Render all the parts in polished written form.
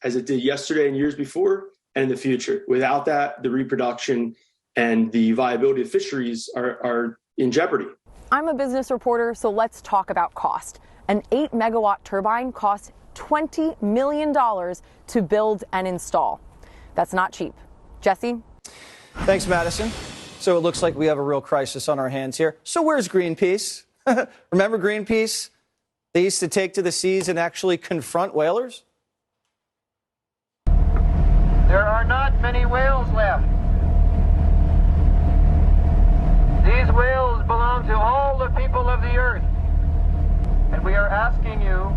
as it did yesterday and years before and in the future. Without that, the reproduction and the viability of fisheries are in jeopardy. I'm a business reporter, so let's talk about cost. An 8-megawatt turbine costs $20 million to build and install. That's not cheap. Jesse? Thanks, Madison. So it looks like we have a real crisis on our hands here. So where's Greenpeace? Remember Greenpeace? They used to take to the seas and actually confront whalers? There are not many whales left. These whales belong to all the people of the earth. And we are asking you,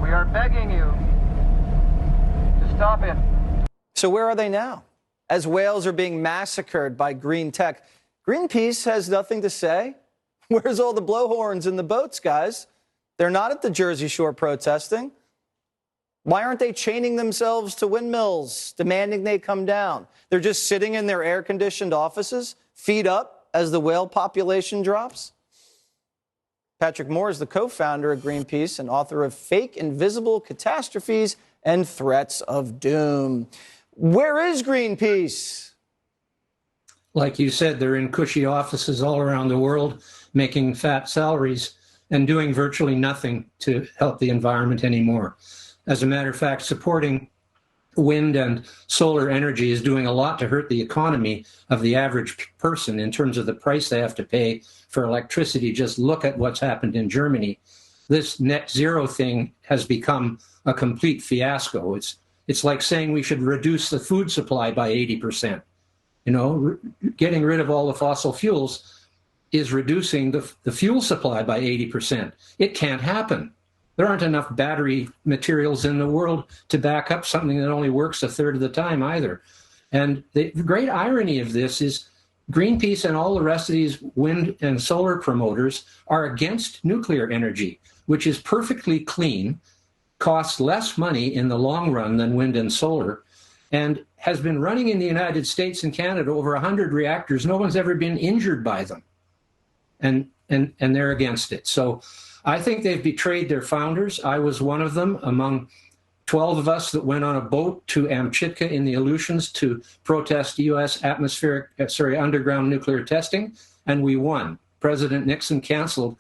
we are begging you to stop it. So where are they now? As whales are being massacred by green tech, Greenpeace has nothing to say. Where's all the blowhorns in the boats, guys? They're not at the Jersey Shore protesting. Why aren't they chaining themselves to windmills, demanding they come down? They're just sitting in their air-conditioned offices, feet up, as the whale population drops. Patrick Moore is the co-founder of Greenpeace and author of Fake Invisible Catastrophes and Threats of Doom. Where is Greenpeace? Like you said, they're in cushy offices all around the world, making fat salaries and doing virtually nothing to help the environment anymore. As a matter of fact, supporting wind and solar energy is doing a lot to hurt the economy of the average person in terms of the price they have to pay for electricity. Just look at what's happened in Germany. This net zero thing has become a complete fiasco. It's like saying we should reduce the food supply by 80%. You know, getting rid of all the fossil fuels is reducing the fuel supply by 80%. It can't happen. There aren't enough battery materials in the world to back up something that only works a third of the time either. And the great irony of this is Greenpeace and all the rest of these wind and solar promoters are against nuclear energy, which is perfectly clean, costs less money in the long run than wind and solar, and has been running in the United States and Canada over 100 reactors. No one's ever been injured by them. And they're against it. So I think they've betrayed their founders. I was one of them among 12 of us that went on a boat to Amchitka in the Aleutians to protest U.S. underground nuclear testing, and we won. President Nixon canceled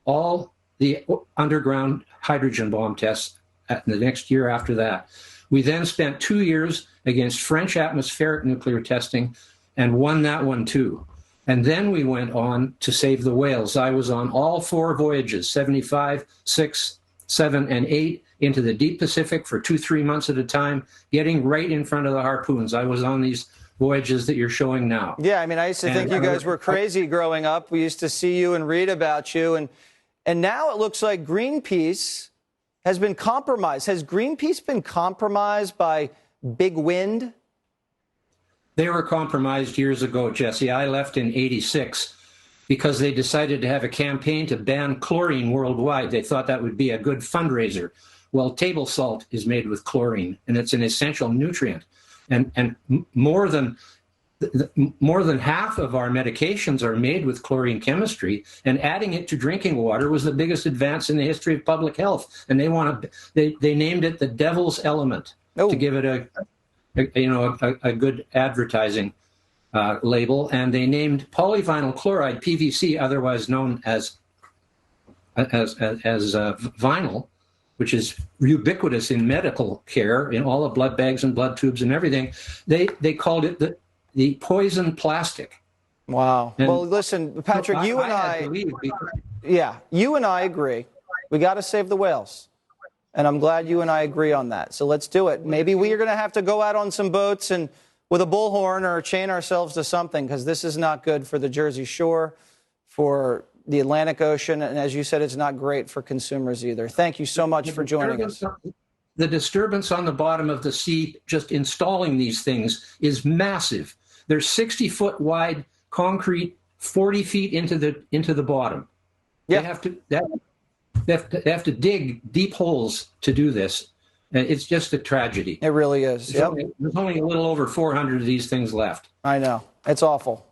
all the underground hydrogen bomb tests the next year after that. We then spent 2 years against French atmospheric nuclear testing and won that one too. And then we went on to save the whales. I was on all 4 voyages, 75, 6, 7, and 8, into the deep Pacific for 2-3 months at a time, getting right in front of the harpoons. I was on these voyages that you're showing now. Yeah, I mean, I used to think you guys were crazy growing up. We used to see you and read about you. And now it looks like Greenpeace has been compromised. Has Greenpeace been compromised by big wind? They were compromised years ago, Jesse. I left in '86 because they decided to have a campaign to ban chlorine worldwide. They thought that would be a good fundraiser. Well, table salt is made with chlorine, and it's an essential nutrient. And more than half of our medications are made with chlorine chemistry, and adding it to drinking water was the biggest advance in the history of public health. And they named it the devil's element to give it a good advertising label, and they named polyvinyl chloride, PVC, otherwise known as vinyl, which is ubiquitous in medical care, in all the blood bags and blood tubes and everything. They called it the poison plastic. Wow. And well, listen, Patrick, you and I agree. We got to save the whales. And I'm glad you and I agree on that. So let's do it. Maybe we are going to have to go out on some boats and with a bullhorn or chain ourselves to something, because this is not good for the Jersey Shore, for the Atlantic Ocean. And as you said, it's not great for consumers either. Thank you so much for joining us. The disturbance on the bottom of the sea, just installing these things, is massive. They're 60-foot wide concrete, 40 feet into the bottom. Yeah. They have to dig deep holes to do this. It's just a tragedy. It really is. There's only a little over 400 of these things left. I know. It's awful.